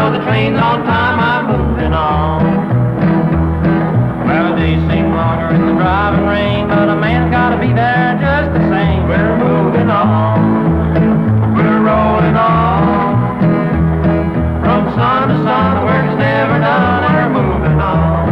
know the train's on time, I'm moving on. Well, the days seem longer in the driving rain, but a man's gotta be there just the same. We're moving on, we're rolling on. From sun to sun, the work is never done, we're moving on.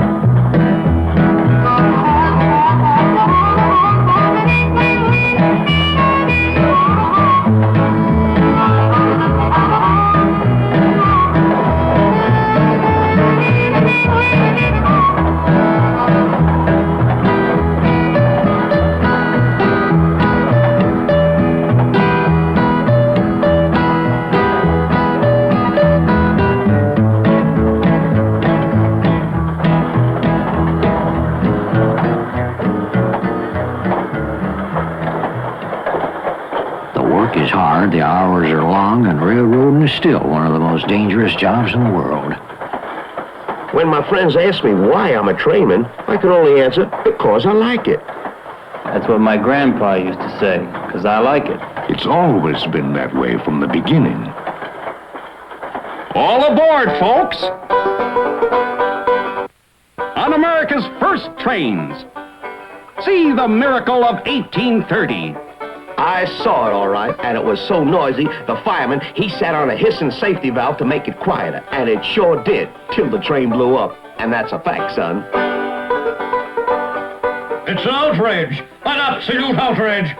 Is hard, the hours are long, and railroading is still one of the most dangerous jobs in the world. When my friends ask me why I'm a trainman, I can only answer, because I like it. That's what my grandpa used to say, because I like it. It's always been that way from the beginning. All aboard, folks! On America's first trains, see the miracle of 1830. I saw it all right, and it was so noisy, the fireman, he sat on a hissing safety valve to make it quieter, and it sure did, till the train blew up. And that's a fact, son. It's an outrage, an absolute outrage.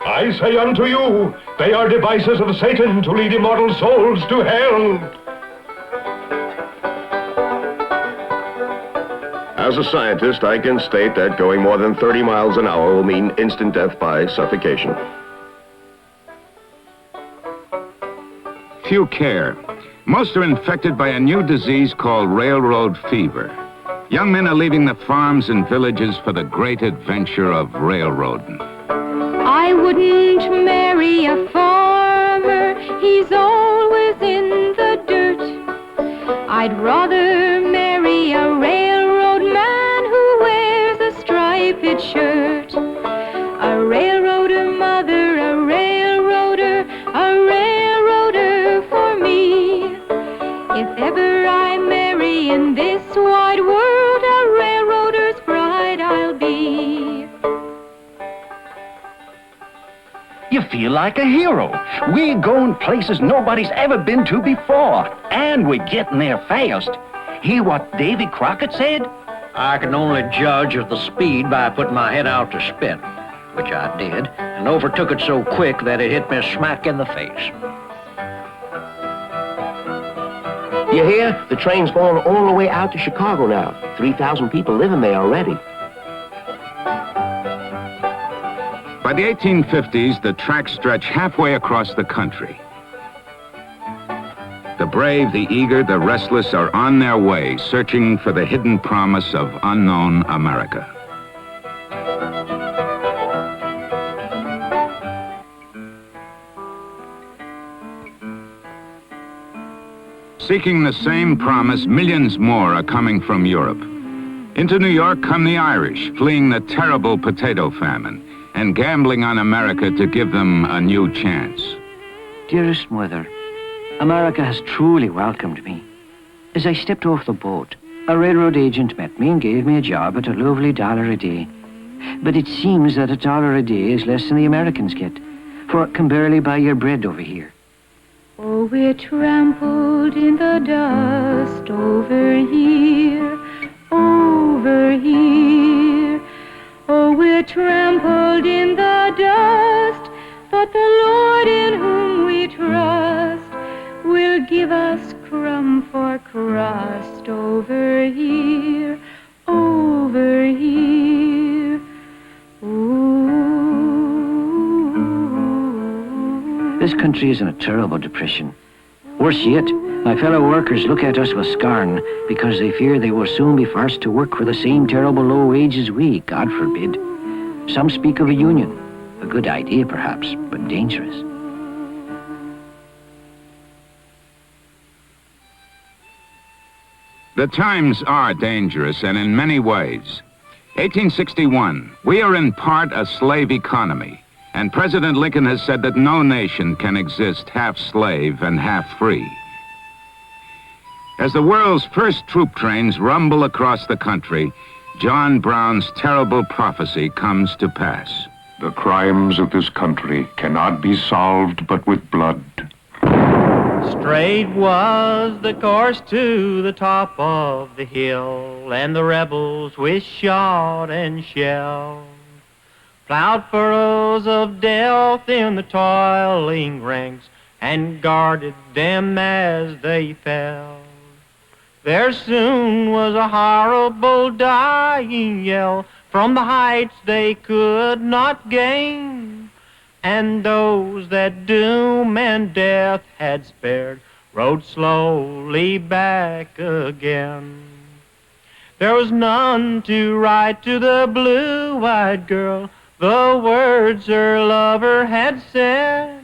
I say unto you, they are devices of Satan to lead immortal souls to hell. As a scientist, I can state that going more than 30 miles an hour will mean instant death by suffocation. Few care. Most are infected by a new disease called railroad fever. Young men are leaving the farms and villages for the great adventure of railroading. I wouldn't marry a farmer, he's always in the dirt. I'd rather marry a railroad man who wears a striped shirt. A railroader mother, a railroader for me. If ever I marry in this wide world, a railroader's bride I'll be. You feel like a hero. We're going places nobody's ever been to before, and we're getting there fast. Hear what Davy Crockett said? I can only judge of the speed by putting my head out to spit, which I did, and overtook it so quick that it hit me smack in the face. You hear? The train's going all the way out to Chicago now. 3,000 people living there already. By the 1850s, the tracks stretch halfway across the country. The brave, the eager, the restless are on their way, searching for the hidden promise of unknown America. Seeking the same promise, millions more are coming from Europe. Into New York come the Irish, fleeing the terrible potato famine, and gambling on America to give them a new chance. Dearest mother, America has truly welcomed me. As I stepped off the boat, a railroad agent met me and gave me a job at a lovely $1 a day. But it seems that $1 a day is less than the Americans get, for it can barely buy your bread over here. Oh, we're trampled in the dust over here, over here. Oh, we're trampled in the dust, but the Lord in whom we trust will give us crumb for crust over here, over here. Ooh. This country is in a terrible depression. Worse yet, my fellow workers look at us with scorn because they fear they will soon be forced to work for the same terrible low wage as we, God forbid. Some speak of a union. A good idea, perhaps, but dangerous. The times are dangerous, and in many ways. 1861, we are in part a slave economy, and President Lincoln has said that no nation can exist half slave and half free. As the world's first troop trains rumble across the country, John Brown's terrible prophecy comes to pass. The crimes of this country cannot be solved but with blood. Straight was the course to the top of the hill, and the rebels with shot and shell plowed furrows of death in the toiling ranks and guarded them as they fell. There soon was a horrible dying yell from the heights they could not gain, and those that doom and death had spared rode slowly back again. There was none to write to the blue-eyed girl the words her lover had said,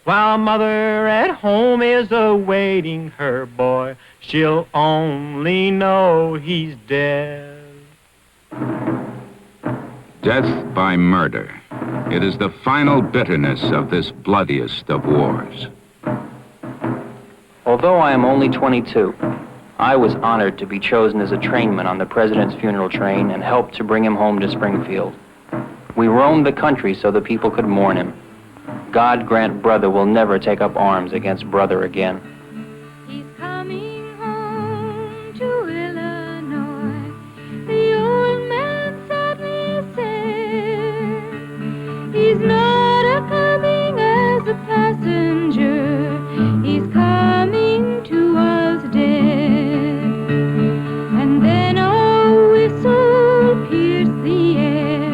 while mother at home is awaiting her boy. She'll only know he's dead. Death by murder. It is the final bitterness of this bloodiest of wars. Although I am only 22, I was honored to be chosen as a trainman on the president's funeral train and helped to bring him home to Springfield. We roamed the country so the people could mourn him. God grant brother will never take up arms against brother again. He's coming home to Illinois, the old man sadly said. He's not a-coming as a passenger, he's coming to us dead. And then a whistle pierced the air,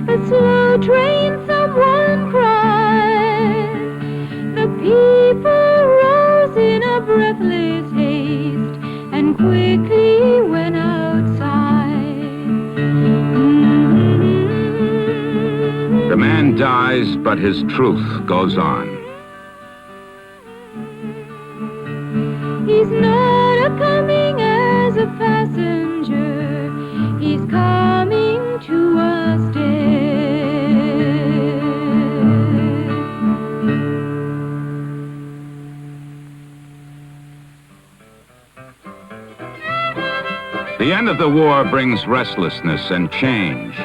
a slow train someone cried. The people rose in a breathless haste and quickly went outside. The man dies, but his truth goes on. He's not a-coming as a passenger, he's coming to us dead. The end of the war brings restlessness and change.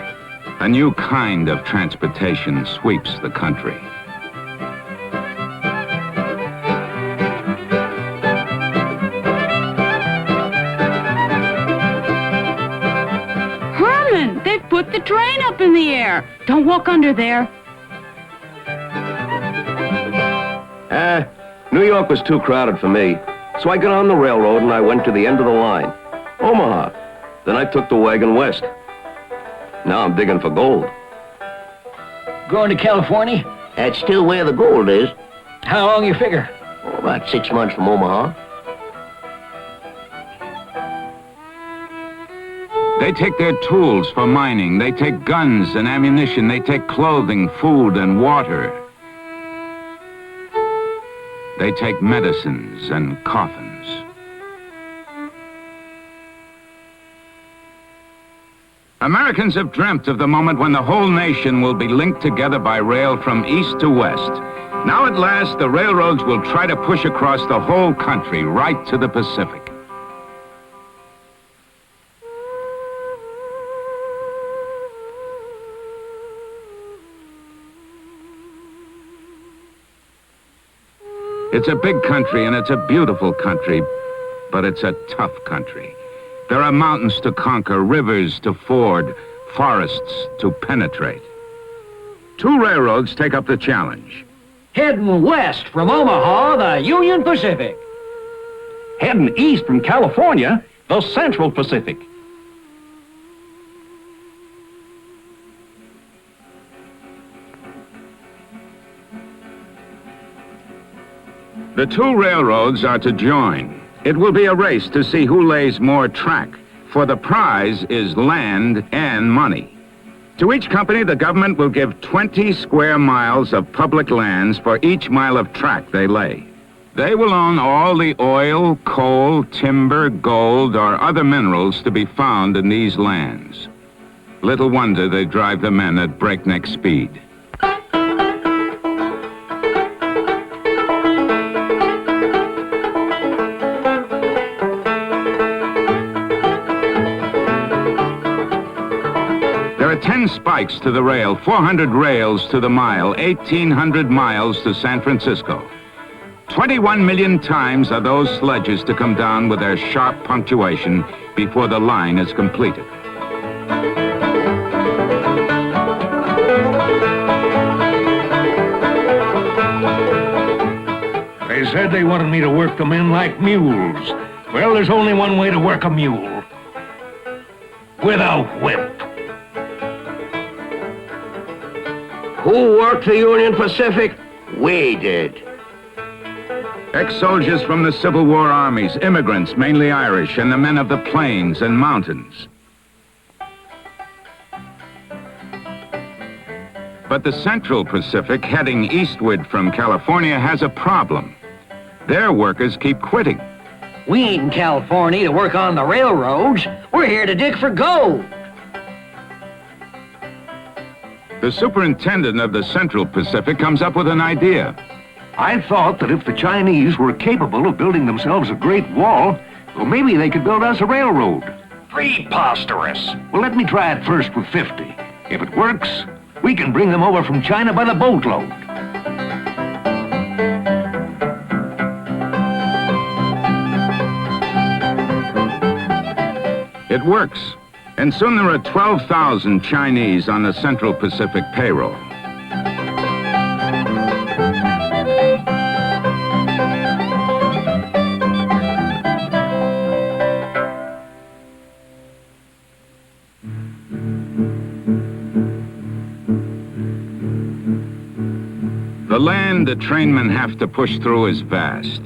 A new kind of transportation sweeps the country. Herman, they've put the train up in the air. Don't walk under there. New York was too crowded for me. So I got on the railroad and I went to the end of the line, Omaha. Then I took the wagon west. Now I'm digging for gold. Going to California? That's still where the gold is. How long you figure? Oh, about 6 months from Omaha. They take their tools for mining. They take guns and ammunition. They take clothing, food, and water. They take medicines and coffins. Americans have dreamt of the moment when the whole nation will be linked together by rail from east to west. Now at last, the railroads will try to push across the whole country right to the Pacific. It's a big country and it's a beautiful country, but it's a tough country. There are mountains to conquer, rivers to ford, forests to penetrate. Two railroads take up the challenge. Heading west from Omaha, the Union Pacific. Heading east from California, the Central Pacific. The two railroads are to join. It will be a race to see who lays more track, for the prize is land and money. To each company, the government will give 20 square miles of public lands for each mile of track they lay. They will own all the oil, coal, timber, gold, or other minerals to be found in these lands. Little wonder they drive the men at breakneck speed. 10 spikes to the rail, 400 rails to the mile, 1,800 miles to San Francisco. 21 million times are those sledges to come down with their sharp punctuation before the line is completed. They said they wanted me to work them in like mules. Well, there's only one way to work a mule. With a whip. Who worked the Union Pacific? We did. Ex-soldiers from the Civil War armies, immigrants, mainly Irish, and the men of the plains and mountains. But the Central Pacific, heading eastward from California, has a problem. Their workers keep quitting. We ain't in California to work on the railroads. We're here to dig for gold. The superintendent of the Central Pacific comes up with an idea. I thought that if the Chinese were capable of building themselves a great wall, well, maybe they could build us a railroad. Preposterous. Well, let me try it first with 50. If it works, we can bring them over from China by the boatload. It works, and soon there are 12,000 Chinese on the Central Pacific payroll. The land the trainmen have to push through is vast.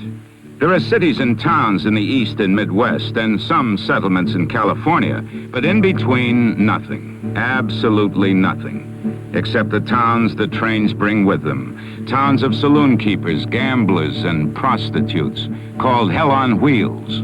There are cities and towns in the East and Midwest, and some settlements in California, but in between, nothing. Absolutely nothing. Except the towns the trains bring with them. Towns of saloon keepers, gamblers, and prostitutes, called Hell on Wheels.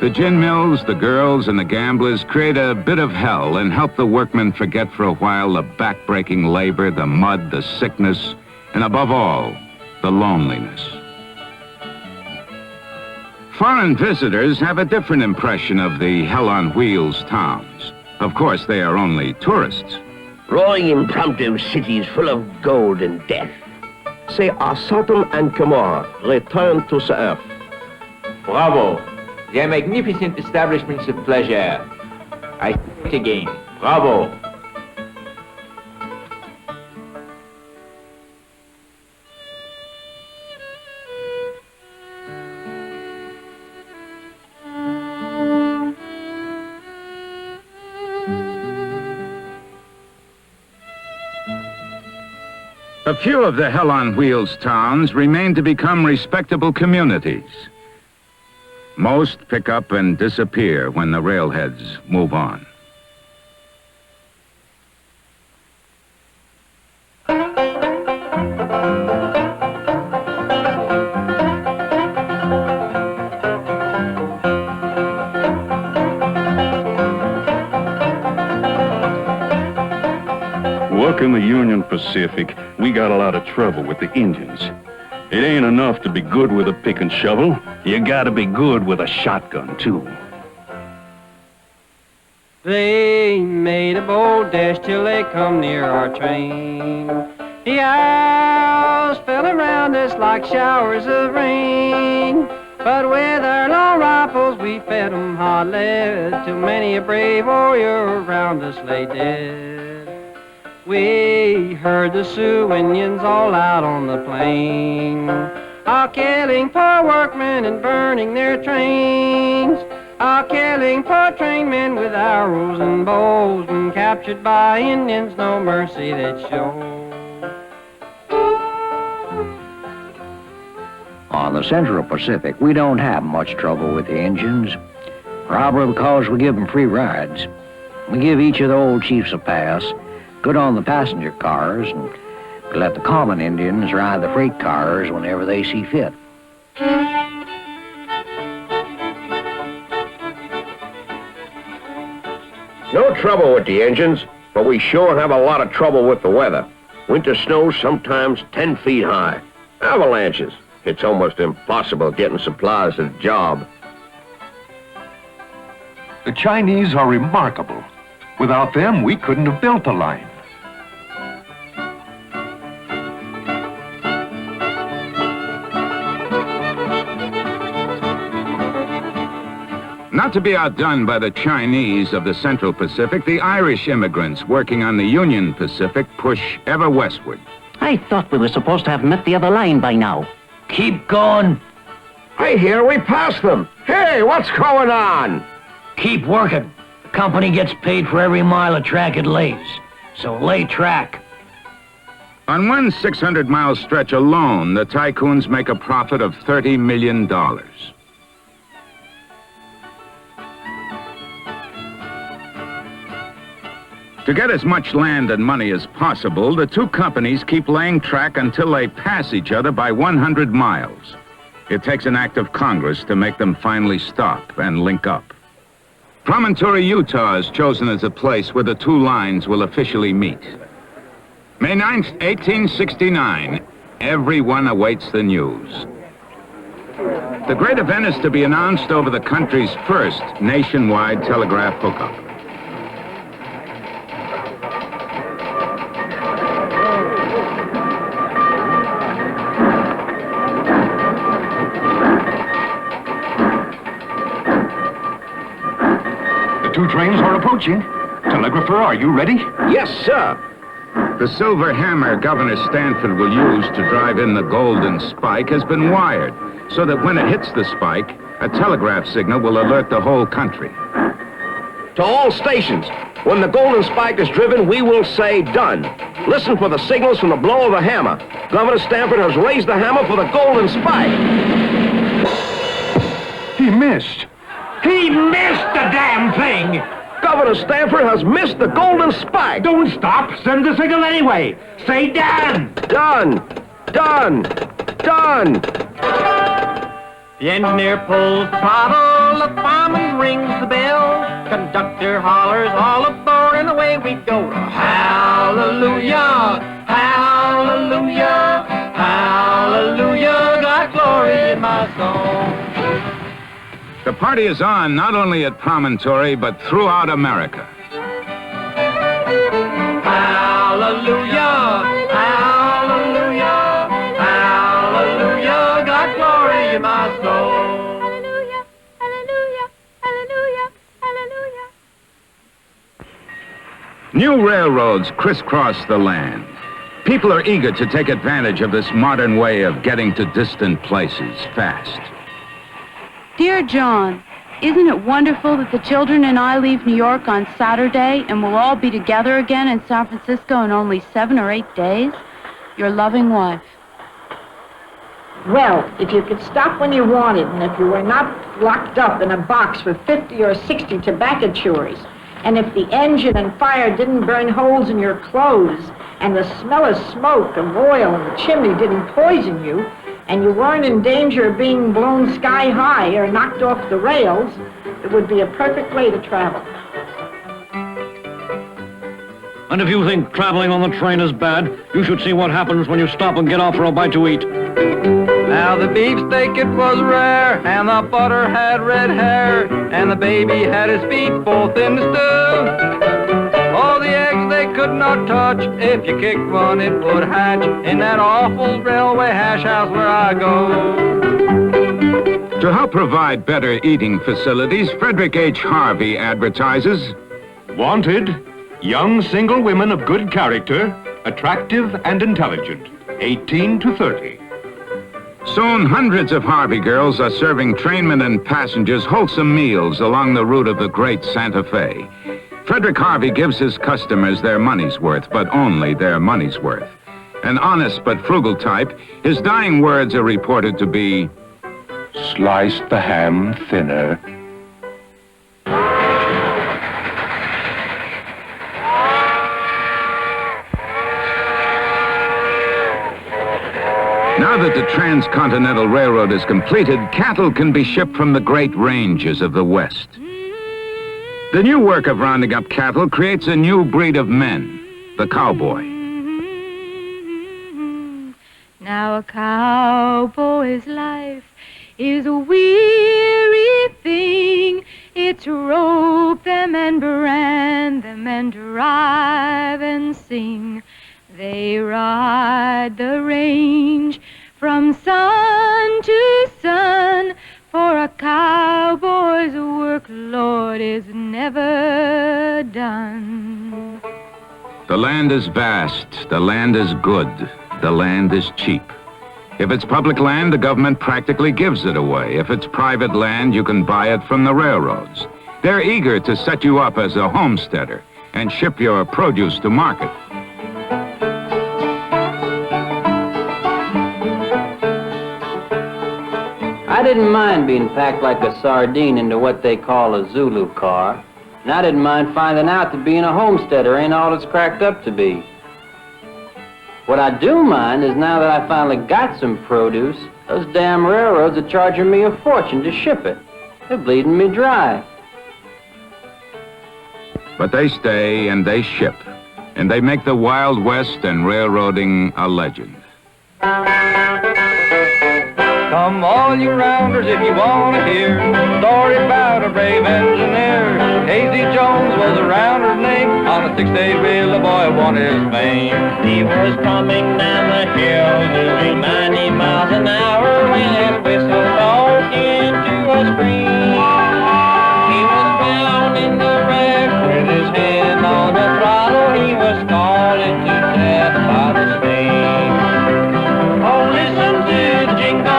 The gin mills, the girls, and the gamblers create a bit of hell and help the workmen forget for a while the back-breaking labor, the mud, the sickness, and above all, the loneliness. Foreign visitors have a different impression of the Hell on Wheels towns. Of course, they are only tourists. Roaring impromptu cities full of gold and death. Say, are Sodom and Gomorrah returned to the earth? Bravo! They are magnificent establishments of pleasure. I say it again. Bravo! A few of the Hell on Wheels towns remain to become respectable communities. Most pick up and disappear when the railheads move on. Working the Union Pacific, we got a lot of trouble with the Indians. It ain't enough to be good with a pick and shovel. You gotta be good with a shotgun, too. They made a bold dash till they come near our train. The owls fell around us like showers of rain. But with our long rifles we fed 'em hot lead, till many a brave warrior around us lay dead. We heard the Sioux Indians all out on the plain, all killing poor workmen and burning their trains, all killing poor trainmen with arrows and bows, and captured by Indians, no mercy they'd show. On the Central Pacific, we don't have much trouble with the Indians, probably because we give them free rides. We give each of the old chiefs a pass, good on the passenger cars, and we let the common Indians ride the freight cars whenever they see fit. No trouble with the engines, but we sure have a lot of trouble with the weather. Winter snows sometimes 10 feet high. Avalanches. It's almost impossible getting supplies to the job. The Chinese are remarkable. Without them, we couldn't have built the line. Not to be outdone by the Chinese of the Central Pacific, the Irish immigrants working on the Union Pacific push ever westward. I thought we were supposed to have met the other line by now. Keep going. I hear we passed them. Hey, what's going on? Keep working. The company gets paid for every mile of track it lays. So lay track. On one 600-mile stretch alone, the tycoons make a profit of $30 million. To get as much land and money as possible, the two companies keep laying track until they pass each other by 100 miles. It takes an act of Congress to make them finally stop and link up. Promontory, Utah is chosen as the place where the two lines will officially meet. May 9th, 1869. Everyone awaits the news. The great event is to be announced over the country's first nationwide telegraph hookup. The two trains are approaching. Telegrapher, are you ready? Yes, sir. The silver hammer Governor Stanford will use to drive in the golden spike has been wired, so that when it hits the spike, a telegraph signal will alert the whole country. To all stations, when the golden spike is driven, we will say done. Listen for the signals from the blow of the hammer. Governor Stanford has raised the hammer for the golden spike. He missed. He missed the damn thing! Governor Stanford has missed the golden spike. Don't stop. Send the signal anyway. Say done. Done. Done. Done. The engineer pulls the throttle, the fireman rings the bell, conductor hollers all aboard, and away we go. Hallelujah, hallelujah, hallelujah, got glory in my soul. The party is on not only at Promontory, but throughout America. Hallelujah, hallelujah, hallelujah, got glory in my soul. Hallelujah, hallelujah, hallelujah, hallelujah. New railroads crisscross the land. People are eager to take advantage of this modern way of getting to distant places fast. Dear John, isn't it wonderful that the children and I leave New York on Saturday and we'll all be together again in San Francisco in only 7 or 8 days? Your loving wife. Well, if you could stop when you wanted, and if you were not locked up in a box with 50 or 60 tobacco chews, and if the engine and fire didn't burn holes in your clothes, and the smell of smoke, of oil, and the chimney didn't poison you, and you weren't in danger of being blown sky high or knocked off the rails, it would be a perfect way to travel. And if you think traveling on the train is bad, you should see what happens when you stop and get off for a bite to eat. Now the beefsteak, it was rare, and the butter had red hair, and the baby had his feet both in the stew. All the eggs they could not touch, if you kicked one it would hatch, in that awful railway hash house where I go. To help provide better eating facilities, Frederick H. Harvey advertises, Wanted, young single women of good character, attractive and intelligent, 18 to 30. Soon, hundreds of Harvey girls are serving trainmen and passengers wholesome meals along the route of the great Santa Fe. Frederick Harvey gives his customers their money's worth, but only their money's worth. An honest but frugal type, his dying words are reported to be, Slice the ham thinner. Now that the Transcontinental Railroad is completed, cattle can be shipped from the great ranges of the West. The new work of rounding up cattle creates a new breed of men, the cowboy. Now a cowboy's life is a weary thing. It's rope them and brand them and drive and sing. They ride the range from sun to sun, for a cowboy's work, Lord, is never done. The land is vast, the land is good, the land is cheap. If it's public land, the government practically gives it away. If it's private land, you can buy it from the railroads. They're eager to set you up as a homesteader and ship your produce to market. I didn't mind being packed like a sardine into what they call a Zulu car. And I didn't mind finding out that being a homesteader ain't all it's cracked up to be. What I do mind is now that I finally got some produce, those damn railroads are charging me a fortune to ship it. They're bleeding me dry. But they stay and they ship, and they make the Wild West and railroading a legend. Come all you rounders if you want to hear a story about a brave engineer. Casey Jones was a rounder's name. On a 6-day wheel, the boy won his fame. He was coming down the hill doing 90 miles an hour when his whistle broke into a scream. He was found in the wreck with his hand on the throttle. He was scalded to death by the steam. Oh, listen to the jingle,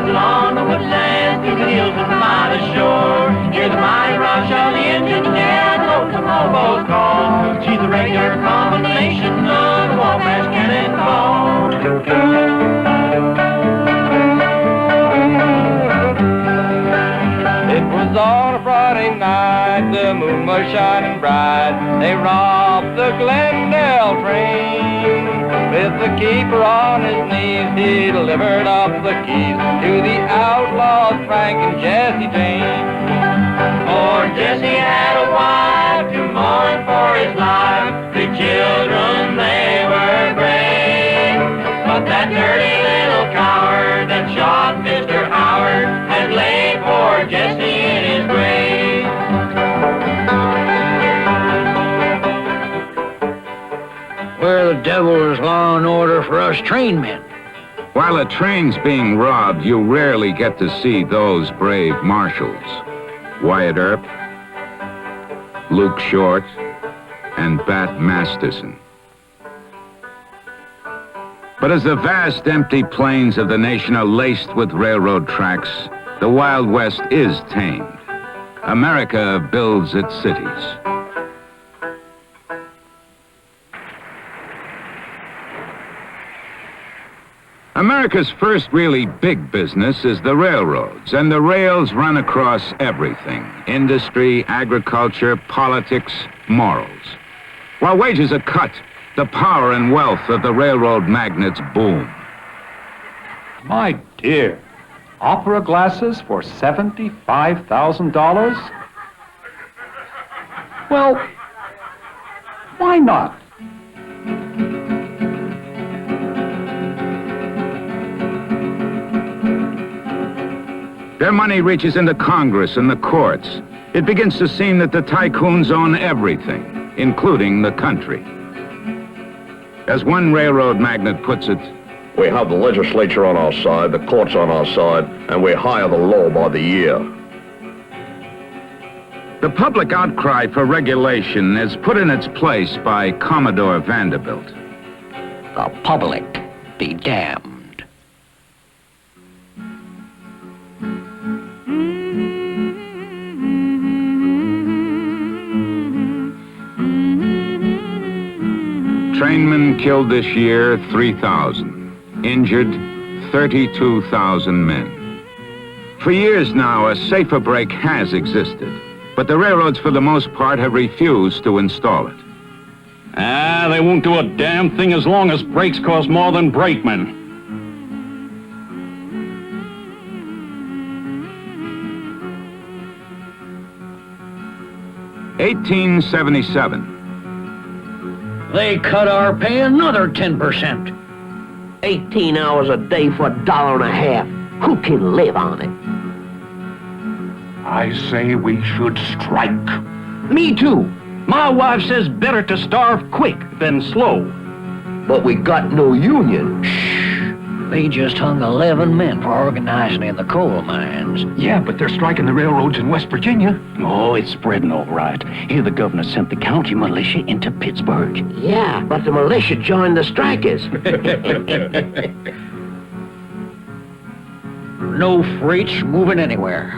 along the woodlands, through the hills and by the shore. Hear the mighty rush of the engine, yeah, the locomotive's call. She's a regular combination of the Wabash Cannonball. It was on a Friday night, the moon was shining bright. They robbed the Glendale train. With the keeper on his knees, he delivered up the keys to the outlaws Frank and Jesse James. For Jesse had a wife to mourn for his life. 3 children, they were brave. But that dirty little coward that shot Mr. Howard had laid poor Jesse in his grave. Where the devil is law and order for us train men? While a train's being robbed, you rarely get to see those brave marshals. Wyatt Earp, Luke Short, and Bat Masterson. But as the vast empty plains of the nation are laced with railroad tracks, the Wild West is tamed. America builds its cities. America's first really big business is the railroads, and the rails run across everything: industry, agriculture, politics, morals. While wages are cut, the power and wealth of the railroad magnates boom. My dear, opera glasses for $75,000? Well, why not? Their money reaches into Congress and the courts. It begins to seem that the tycoons own everything, including the country. As one railroad magnate puts it, we have the legislature on our side, the courts on our side, and we hire the law by the year. The public outcry for regulation is put in its place by Commodore Vanderbilt. The public be damned. Trainmen killed this year, 3,000. Injured, 32,000 men. For years now, a safer break has existed, but the railroads, for the most part, have refused to install it. Ah, they won't do a damn thing as long as brakes cost more than brakemen. $18.77. They cut our pay another 10%. 18 hours a day for $1.50. Who can live on it? I say we should strike. Me too. My wife says better to starve quick than slow. But we got no union. They just hung 11 men for organizing in the coal mines. Yeah, but they're striking the railroads in West Virginia. Oh, it's spreading all right. Here the governor sent the county militia into Pittsburgh. Yeah, but the militia joined the strikers. No freights moving anywhere.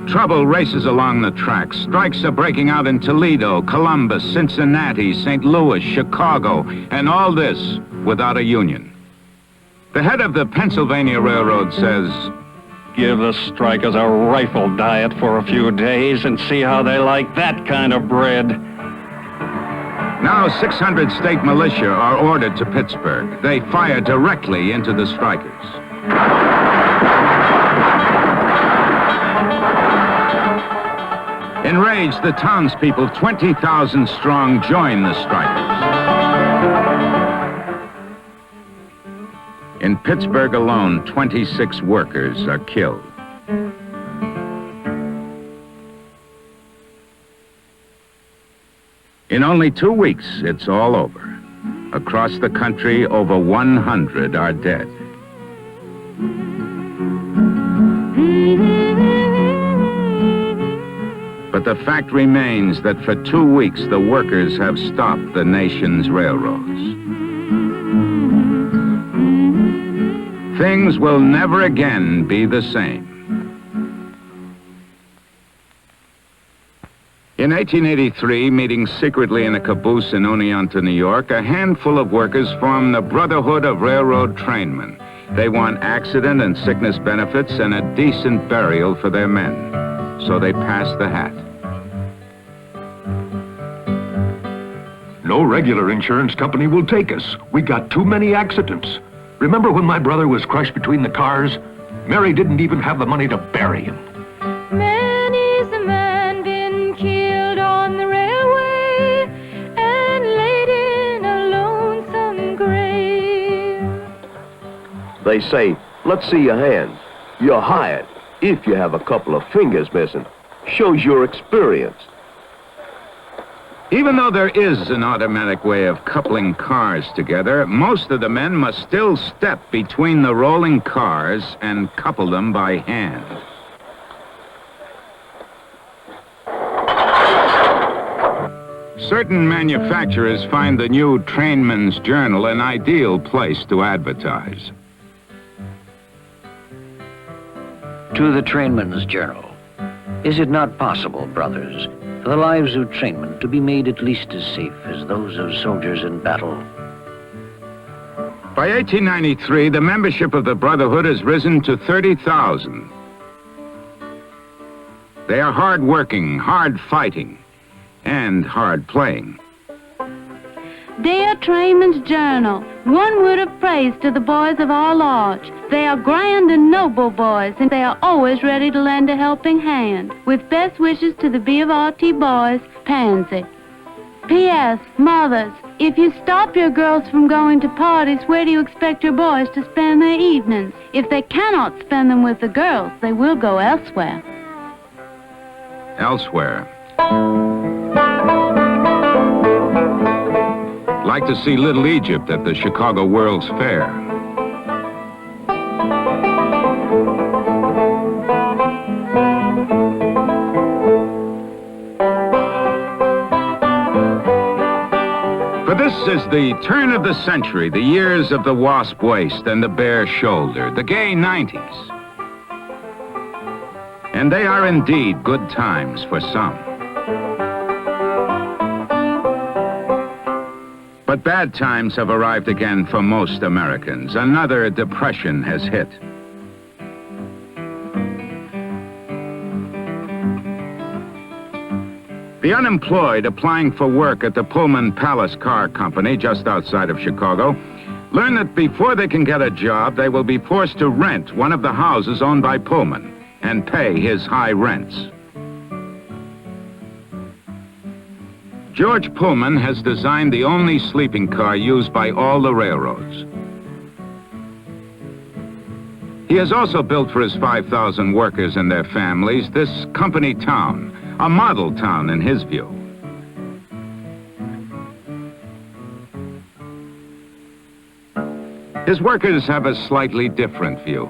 Trouble races along the tracks. Strikes are breaking out in Toledo, Columbus, Cincinnati, St. Louis, Chicago, and all this without a union. The head of the Pennsylvania Railroad says, Give the strikers a rifle diet for a few days and see how they like that kind of bread. now 600 state militia are ordered to Pittsburgh. They fire directly into the strikers. Enraged, the townspeople, 20,000 strong, join the strikers. In Pittsburgh alone, 26 workers are killed. In only 2 weeks, it's all over. Across the country, over 100 are dead. But the fact remains that for 2 weeks, the workers have stopped the nation's railroads. Things will never again be the same. In 1883, meeting secretly in a caboose in Oneonta, New York, a handful of workers formed the Brotherhood of Railroad Trainmen. They want accident and sickness benefits and a decent burial for their men. So they passed the hat. No regular insurance company will take us. We got too many accidents. Remember when my brother was crushed between the cars? Mary didn't even have the money to bury him. Many's the man been killed on the railway and laid in a lonesome grave. They say, let's see your hands. You're hired if you have a couple of fingers missing. Shows your experience. Even though there is an automatic way of coupling cars together, most of the men must still step between the rolling cars and couple them by hand. Certain manufacturers find the new Trainman's Journal an ideal place to advertise. To the Trainman's Journal. Is it not possible, brothers, for the lives of trainmen to be made at least as safe as those of soldiers in battle? By 1893, the membership of the Brotherhood has risen to 30,000. They are hard-working, hard-fighting, and hard-playing. Dear Trainman's Journal, one word of praise to the boys of our lodge. They are grand and noble boys, and they are always ready to lend a helping hand. With best wishes to the B of RT boys, Pansy. P.S. Mothers, if you stop your girls from going to parties, where do you expect your boys to spend their evenings? If they cannot spend them with the girls, they will go elsewhere. Elsewhere. Like to see Little Egypt at the Chicago World's Fair. For this is the turn of the century, the years of the wasp waist and the bare shoulder, the gay 90s. And they are indeed good times for some. But bad times have arrived again for most Americans. Another depression has hit. The unemployed applying for work at the Pullman Palace Car Company just outside of Chicago learn that before they can get a job, they will be forced to rent one of the houses owned by Pullman and pay his high rents. George Pullman has designed the only sleeping car used by all the railroads. He has also built for his 5,000 workers and their families this company town, a model town in his view. His workers have a slightly different view.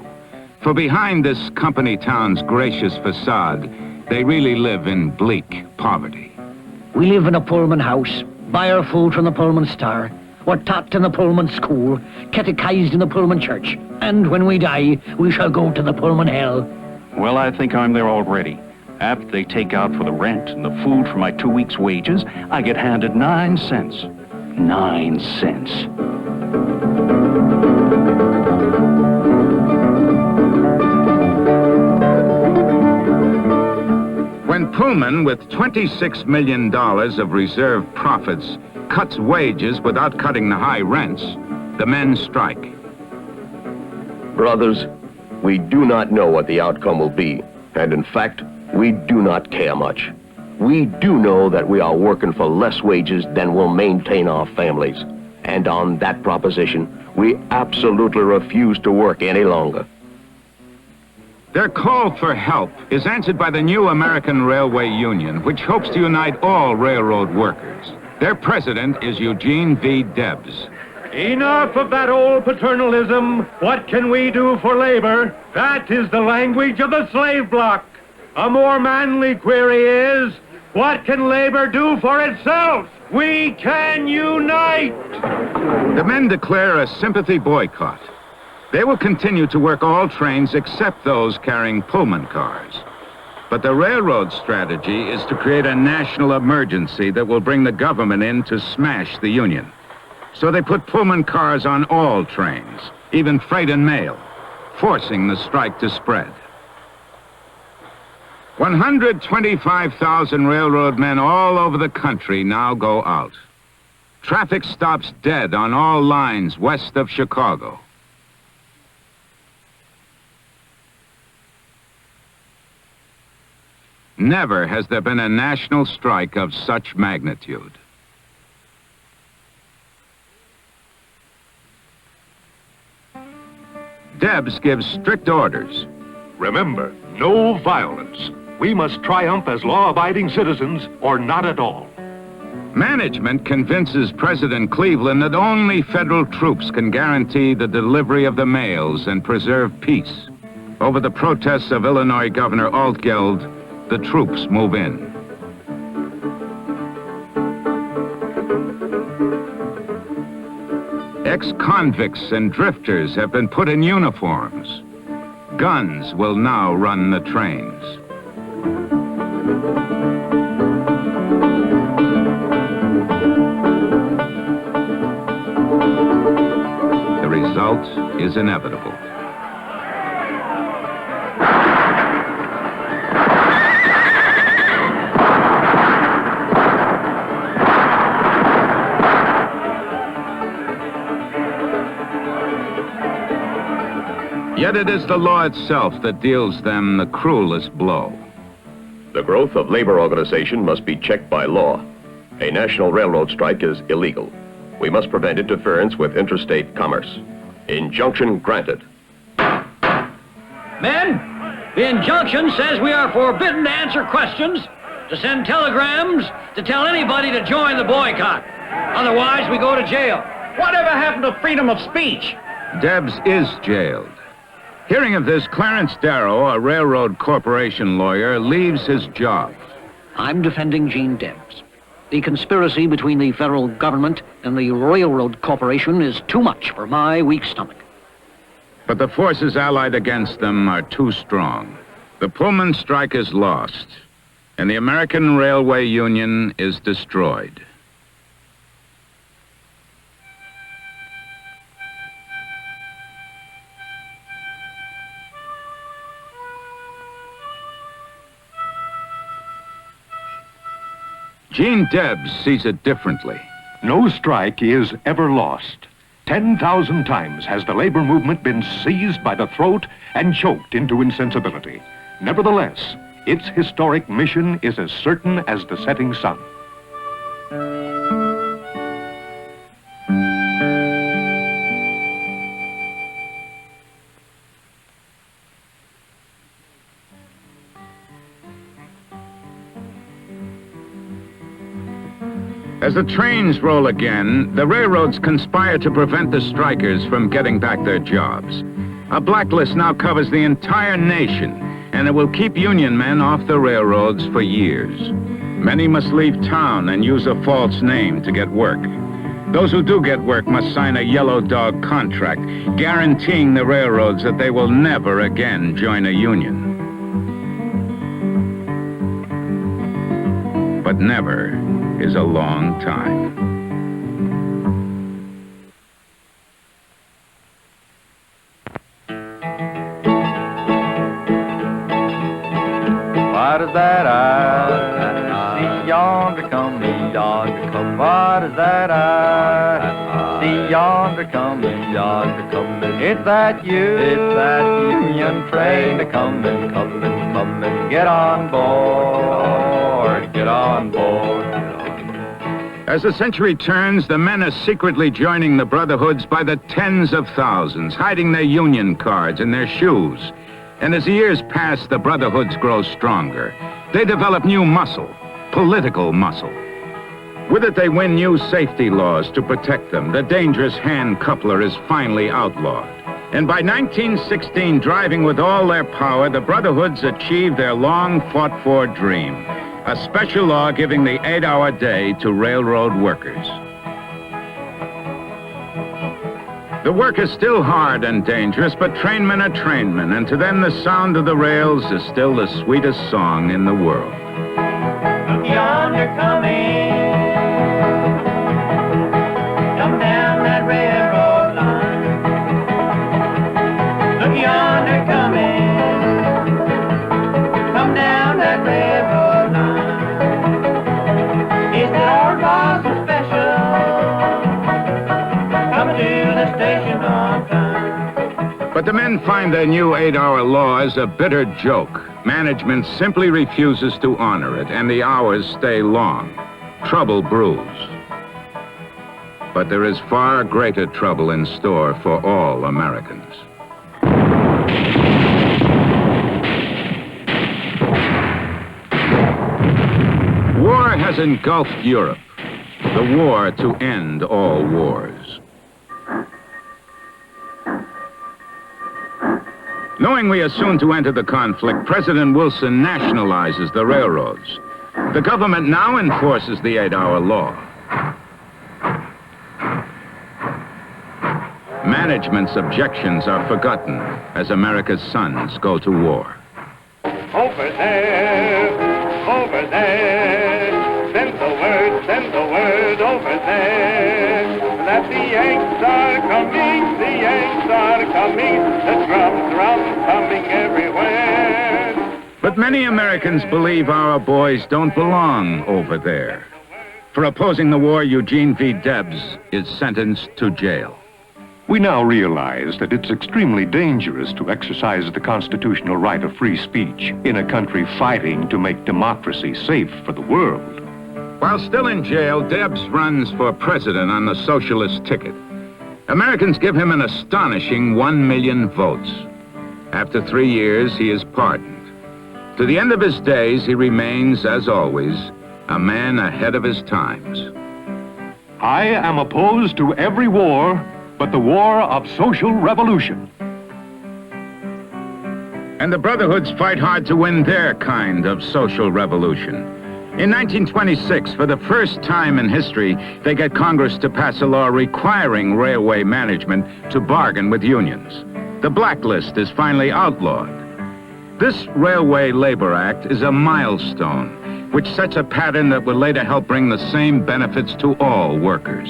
For behind this company town's gracious facade, they really live in bleak poverty. We live in a Pullman house, buy our food from the Pullman store. We're taught in the Pullman school, catechized in the Pullman church. And when we die, we shall go to the Pullman hell. Well, I think I'm there already. After they take out for the rent and the food for my 2 weeks' wages, I get handed 9 cents. 9 cents. When Pullman, with $26 million of reserve profits, cuts wages without cutting the high rents, the men strike. Brothers, we do not know what the outcome will be, and in fact, we do not care much. We do know that we are working for less wages than will maintain our families. And on that proposition, we absolutely refuse to work any longer. Their call for help is answered by the new American Railway Union, which hopes to unite all railroad workers. Their president is Eugene V. Debs. Enough of that old paternalism. What can we do for labor? That is the language of the slave block. A more manly query is, what can labor do for itself? We can unite! The men declare a sympathy boycott. They will continue to work all trains except those carrying Pullman cars. But the railroad strategy is to create a national emergency that will bring the government in to smash the union. So they put Pullman cars on all trains, even freight and mail, forcing the strike to spread. 125,000 railroad men all over the country now go out. Traffic stops dead on all lines west of Chicago. Never has there been a national strike of such magnitude. Debs gives strict orders. Remember, no violence. We must triumph as law-abiding citizens or not at all. Management convinces President Cleveland that only federal troops can guarantee the delivery of the mails and preserve peace. Over the protests of Illinois Governor Altgeld, the troops move in. Ex-convicts and drifters have been put in uniforms. Guns will now run the trains. The result is inevitable. Yet it is the law itself that deals them the cruelest blow. The growth of labor organization must be checked by law. A national railroad strike is illegal. We must prevent interference with interstate commerce. Injunction granted. Men, the injunction says we are forbidden to answer questions, to send telegrams, to tell anybody to join the boycott. Otherwise, we go to jail. Whatever happened to freedom of speech? Debs is jailed. Hearing of this, Clarence Darrow, a railroad corporation lawyer, leaves his job. I'm defending Gene Debs. The conspiracy between the federal government and the railroad corporation is too much for my weak stomach. But the forces allied against them are too strong. The Pullman strike is lost, and the American Railway Union is destroyed. Gene Debs sees it differently. No strike is ever lost. 10,000 times has the labor movement been seized by the throat and choked into insensibility. Nevertheless, its historic mission is as certain as the setting sun. As the trains roll again, the railroads conspire to prevent the strikers from getting back their jobs. A blacklist now covers the entire nation, and it will keep union men off the railroads for years. Many must leave town and use a false name to get work. Those who do get work must sign a yellow dog contract, guaranteeing the railroads that they will never again join a union. But never is a long time. What is that I see yonder coming, yonder coming? What is that I see yonder coming, yonder coming? It's that Union train a-coming, coming, coming. Get on board, get on board. As the century turns, the men are secretly joining the brotherhoods by the tens of thousands, hiding their union cards in their shoes. And as the years pass, the brotherhoods grow stronger. They develop new muscle, political muscle. With it, they win new safety laws to protect them. The dangerous hand coupler is finally outlawed. And by 1916, driving with all their power, the brotherhoods achieve their long-fought-for dream. A special law giving the 8-hour day to railroad workers. The work is still hard and dangerous, but trainmen are trainmen, and to them the sound of the rails is still the sweetest song in the world. Look yonder coming, come down that railroad line. Look yonder coming, come down that railroad line. Is that old boss so special? Come to the station on time. But the men find their new 8-hour law is a bitter joke. Management simply refuses to honor it, and the hours stay long. Trouble brews. But there is far greater trouble in store for all Americans. War has engulfed Europe. The war to end all wars. Knowing we are soon to enter the conflict, President Wilson nationalizes the railroads. The government now enforces the 8-hour law. Management's objections are forgotten as America's sons go to war. Over there, send the word over there, that the Yanks are coming, the drums coming everywhere. But many Americans believe our boys don't belong over there. For opposing the war, Eugene V. Debs is sentenced to jail. We now realize that it's extremely dangerous to exercise the constitutional right of free speech in a country fighting to make democracy safe for the world. While still in jail, Debs runs for president on the socialist ticket. Americans give him an astonishing 1 million votes. After 3 years, he is pardoned. To the end of his days, he remains, as always, a man ahead of his times. I am opposed to every war but the war of social revolution. And the brotherhoods fight hard to win their kind of social revolution. In 1926, for the first time in history, they get Congress to pass a law requiring railway management to bargain with unions. The blacklist is finally outlawed. This Railway Labor Act is a milestone, which sets a pattern that will later help bring the same benefits to all workers.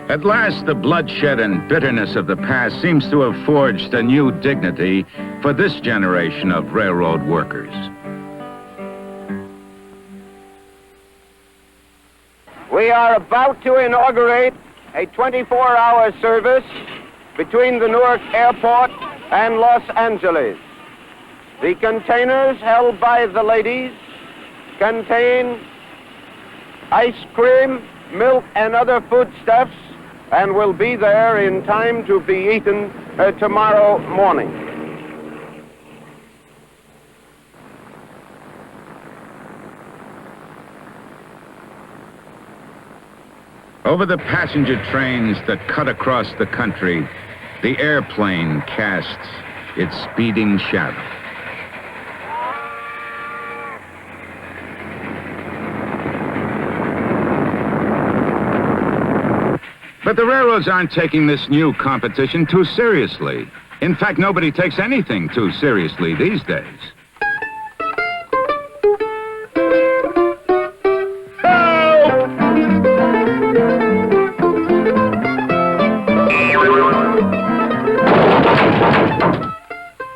At last, the bloodshed and bitterness of the past seems to have forged a new dignity for this generation of railroad workers. We are about to inaugurate a 24-hour service between the Newark Airport and Los Angeles. The containers held by the ladies contain ice cream, milk, and other foodstuffs, and will be there in time to be eaten tomorrow morning. Over the passenger trains that cut across the country, the airplane casts its speeding shadow. But the railroads aren't taking this new competition too seriously. In fact, nobody takes anything too seriously these days.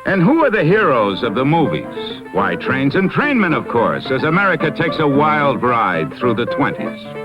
And who are the heroes of the movies? Why, trains and trainmen, of course, as America takes a wild ride through the 20s.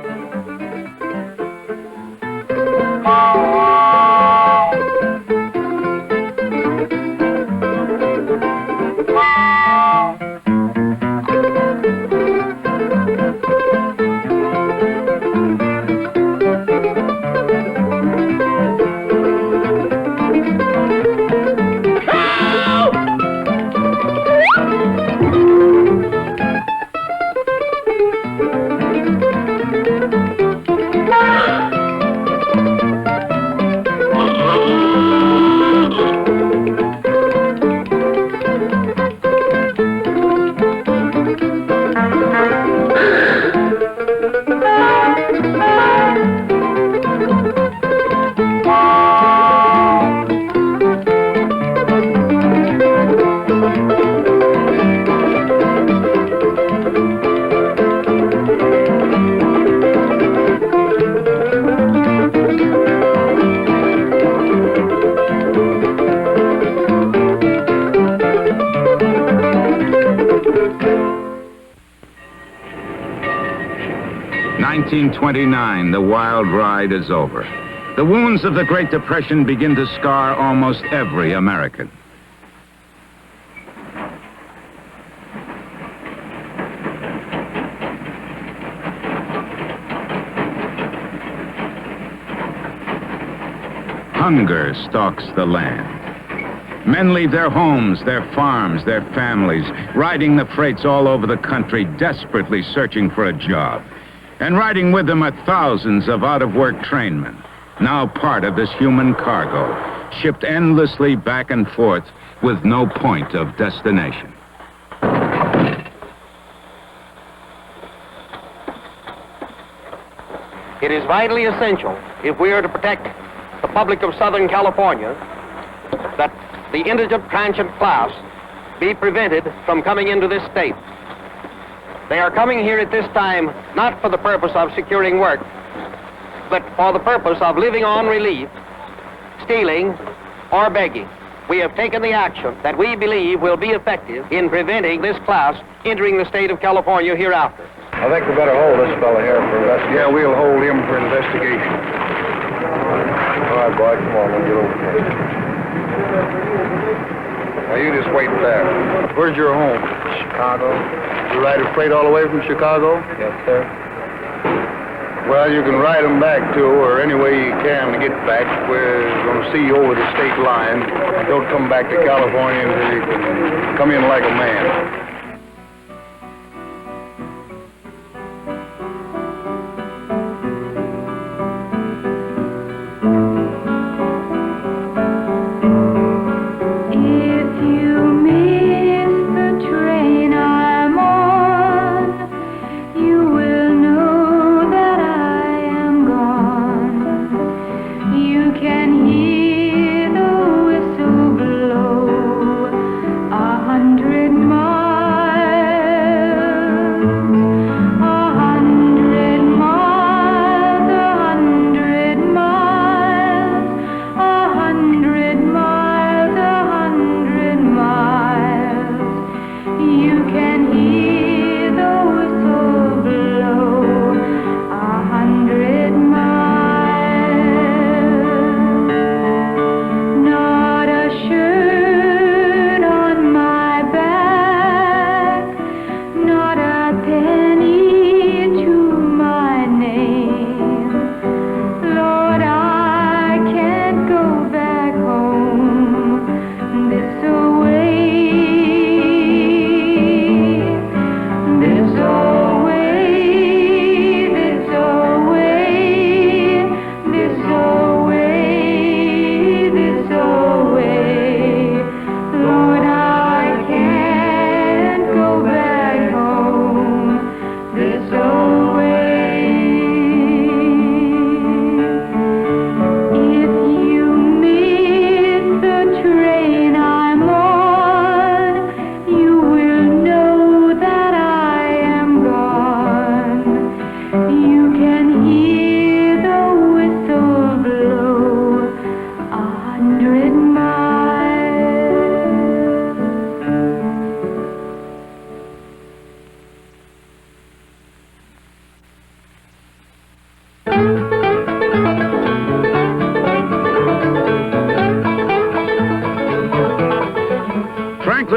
The wild ride is over. The wounds of the Great Depression begin to scar almost every American. Hunger stalks the land. Men leave their homes, their farms, their families, riding the freights all over the country, desperately searching for a job. And riding with them are thousands of out-of-work trainmen, now part of this human cargo, shipped endlessly back and forth with no point of destination. It is vitally essential, if we are to protect the public of Southern California, that the indigent transient class be prevented from coming into this state. They are coming here at this time not for the purpose of securing work, but for the purpose of living on relief, stealing, or begging. We have taken the action that we believe will be effective in preventing this class entering the state of California hereafter. I think we better hold this fellow here for investigation. Yeah, we'll hold him for investigation. All right, boy, come on, we'll get over here. Now, you just wait there. Where's your home? Chicago. You ride a freight all the way from Chicago? Yes, sir. Well, you can ride them back, too, or any way you can to get back. We're going to see you over the state line. And don't come back to California until you can come in like a man. Can hear the whistle blow 100 miles.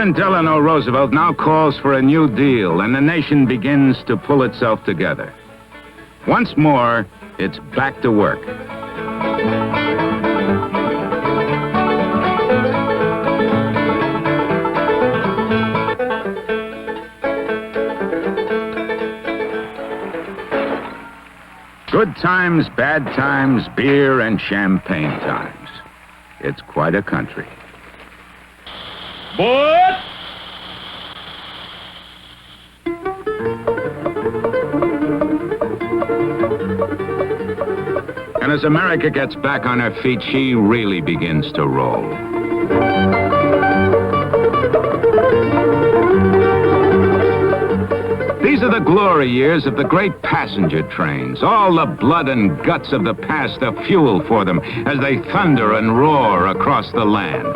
President Delano Roosevelt now calls for a New Deal, and the nation begins to pull itself together. Once more, it's back to work. Good times, bad times, beer and champagne times. It's quite a country. But And as America gets back on her feet, she really begins to roll. These are the glory years of the great passenger trains. All the blood and guts of the past are fuel for them as they thunder and roar across the land.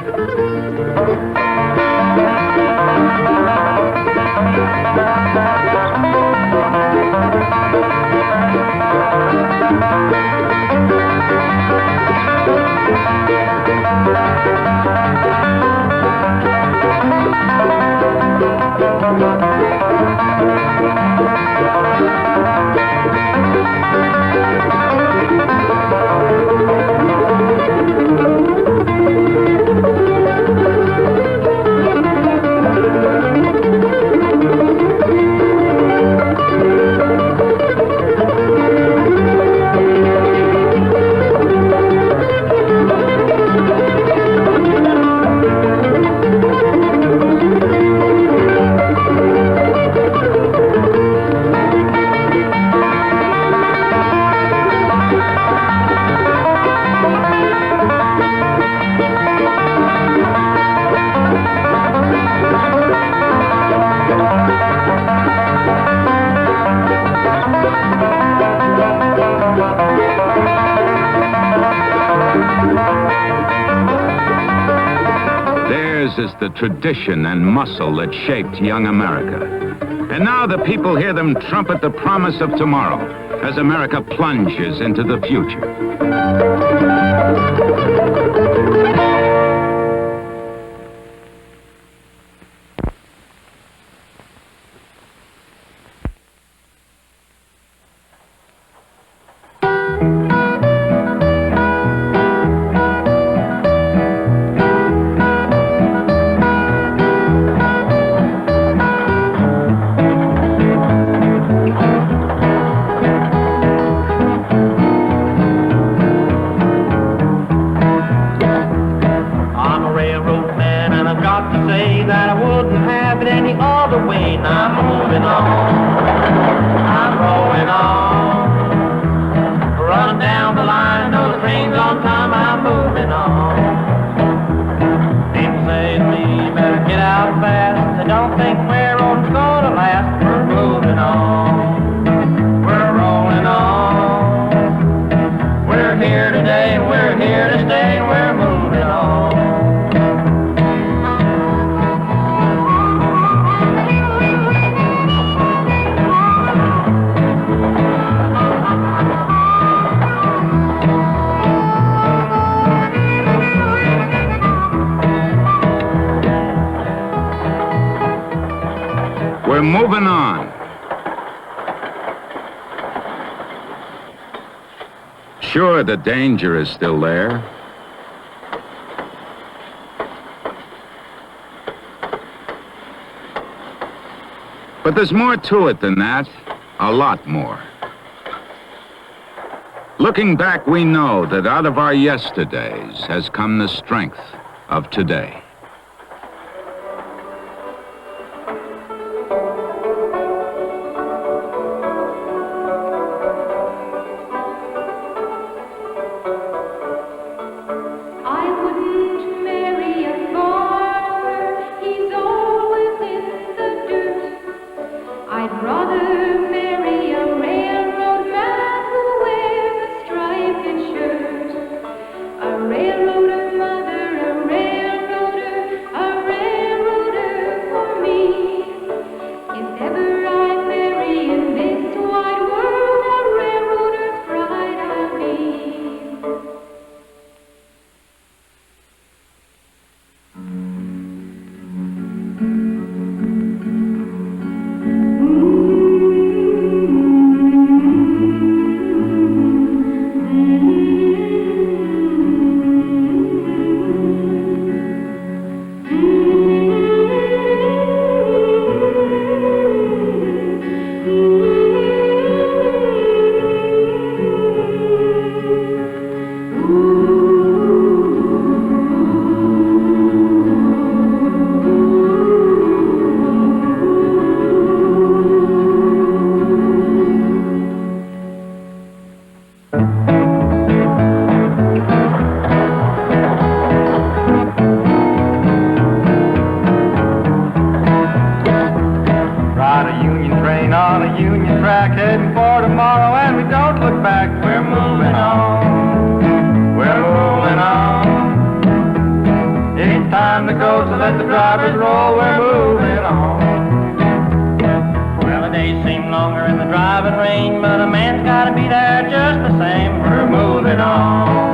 Is the tradition and muscle that shaped young America. And now the people hear them trumpet the promise of tomorrow as America plunges into the future. We're moving on. Sure, the danger is still there. But there's more to it than that. A lot more. Looking back, we know that out of our yesterdays has come the strength of today. Railroader mother, a railroader roll, so let the drivers roll, we're moving on. Well, the days seem longer in the driving rain, but a man's gotta be there just the same. We're moving on.